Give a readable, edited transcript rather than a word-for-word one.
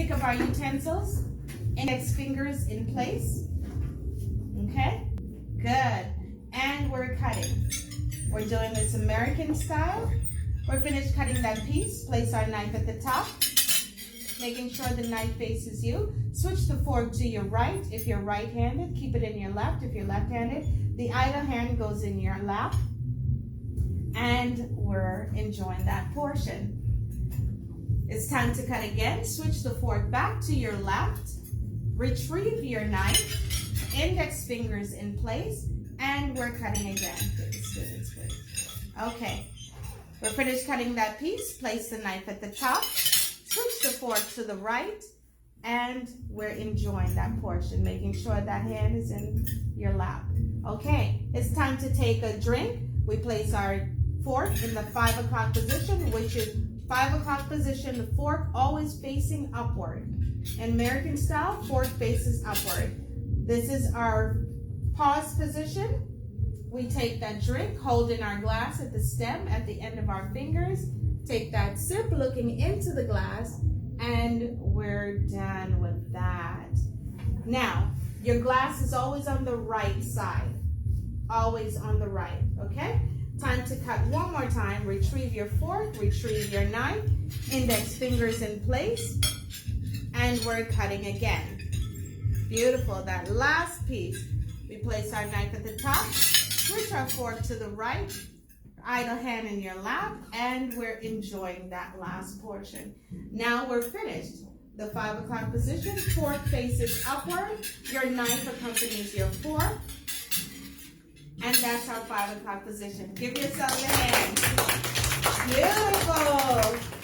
pick up our utensils, index fingers in place. Okay, good. And we're cutting. We're doing this American style. We're finished cutting that piece. Place our knife at the top, making sure the knife faces you. Switch the fork to your right. If you're right-handed, keep it in your left. If you're left-handed, the idle hand goes in your lap. And we're enjoying that portion. It's time to cut again. Switch the fork back to your left. Retrieve your knife. Index fingers in place. And we're cutting again. It's good, it's good. Okay. We're finished cutting that piece. Place the knife at the top. Switch the fork to the right. And we're enjoying that portion, making sure that hand is in your lap. Okay, it's time to take a drink. We place our fork in the 5 o'clock position, which is 5 o'clock position, the fork always facing upward. In American style, fork faces upward. This is our pause position. We take that drink, hold in our glass at the stem, at the end of our fingers. Take that sip, looking into the glass, and we're done with that. Now, your glass is always on the right side. Always on the right, okay? Time to cut one more time. Retrieve your fork, retrieve your knife, index fingers in place, and we're cutting again. Beautiful, that last piece. We place our knife at the top, switch our fork to the right, idle hand in your lap, and we're enjoying that last portion. Now we're finished. The 5 o'clock position, fork faces upward, your knife accompanies your fork, and that's our 5 o'clock position. Give yourself a hand. Beautiful.